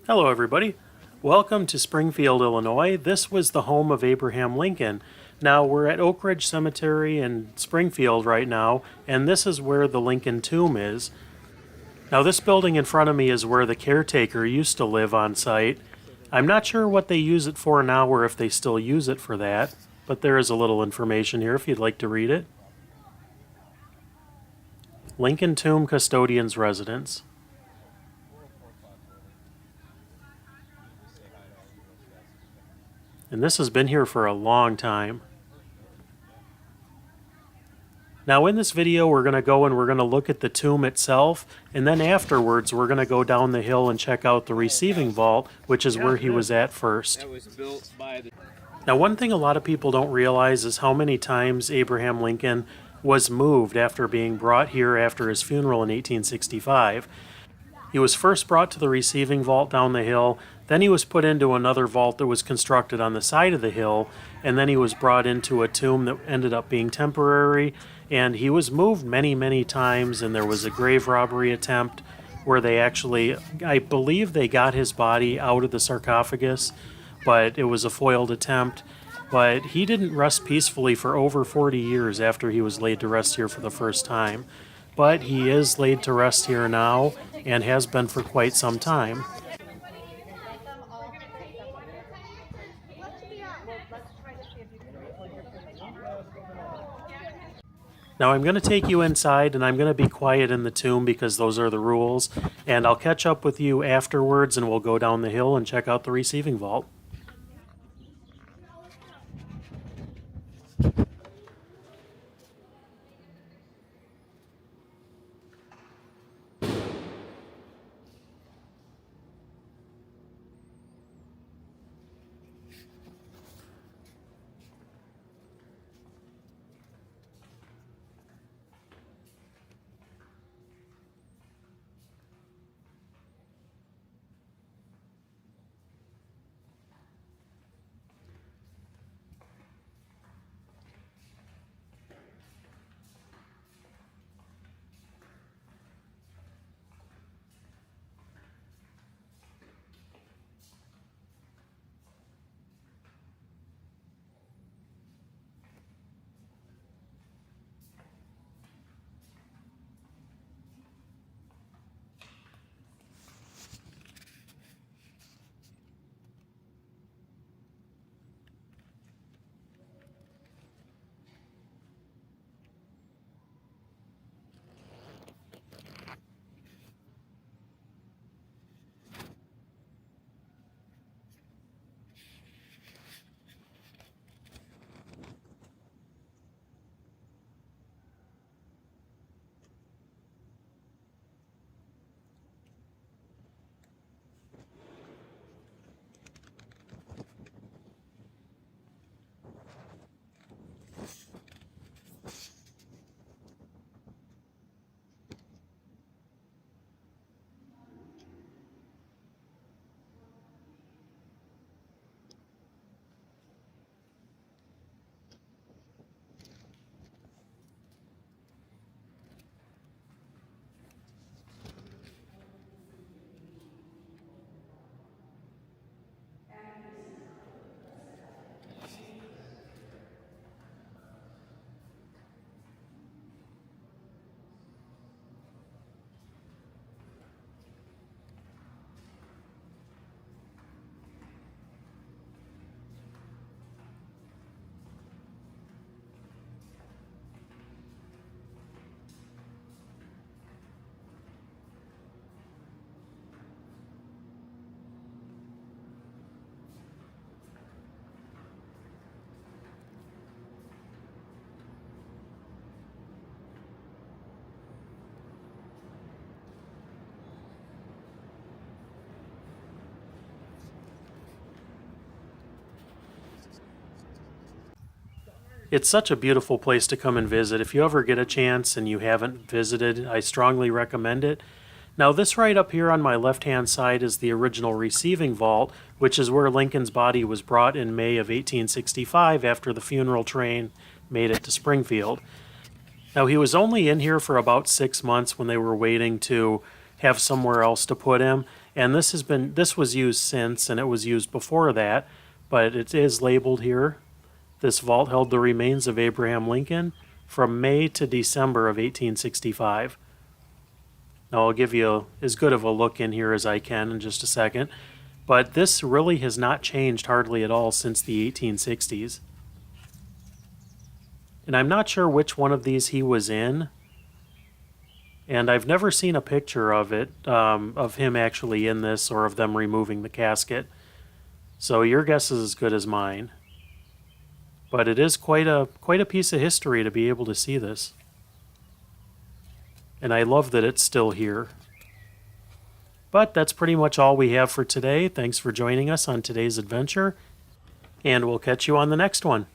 Hello everybody. Welcome to Springfield, Illinois. This was the home of Abraham Lincoln. Now we're at Oak Ridge Cemetery in Springfield right now, and this is where the Lincoln tomb is. Now this building in front of me is where the caretaker used to live on site. I'm not sure what they use it for now or if they still use it for that, but there is a little information here if you'd like to read it. Lincoln Tomb Custodian's Residence. And this has been here for a long time. Now in this video we're going to go and we're going to look at the tomb itself, and then afterwards we're going to go down the hill and check out the receiving vault, which is where he was at first. Now one thing a lot of people don't realize is how many times Abraham Lincoln was moved after being brought here after his funeral in 1865. He was first brought to the receiving vault down the hill, then he was put into another vault that was constructed on the side of the hill, and then he was brought into a tomb that ended up being temporary, and he was moved many times, and there was a grave robbery attempt where they actually, I believe they got his body out of the sarcophagus, but it was a foiled attempt. But he didn't rest peacefully for over 40 years after he was laid to rest here for the first time. But he is laid to rest here now and has been for quite some time. Now I'm going to take you inside and I'm going to be quiet in the tomb because those are the rules, and I'll catch up with you afterwards and we'll go down the hill and check out the receiving vault. It's such a beautiful place to come and visit. If you ever get a chance and you haven't visited, I strongly recommend it. Now this right up here on my left-hand side is the original receiving vault, which is where Lincoln's body was brought in May of 1865 after the funeral train made it to Springfield. Now he was only in here for about 6 months when they were waiting to have somewhere else to put him, And this was used since, and it was used before that, but it is labeled here. This vault held the remains of Abraham Lincoln from May to December of 1865. Now I'll give you as good of a look in here as I can in just a second, but this really has not changed hardly at all since the 1860s. And I'm not sure which one of these he was in, and I've never seen a picture of it, of him actually in this, or of them removing the casket. So your guess is as good as mine. But it is quite a piece of history to be able to see this. And I love that it's still here. But that's pretty much all we have for today. Thanks for joining us on today's adventure, and we'll catch you on the next one.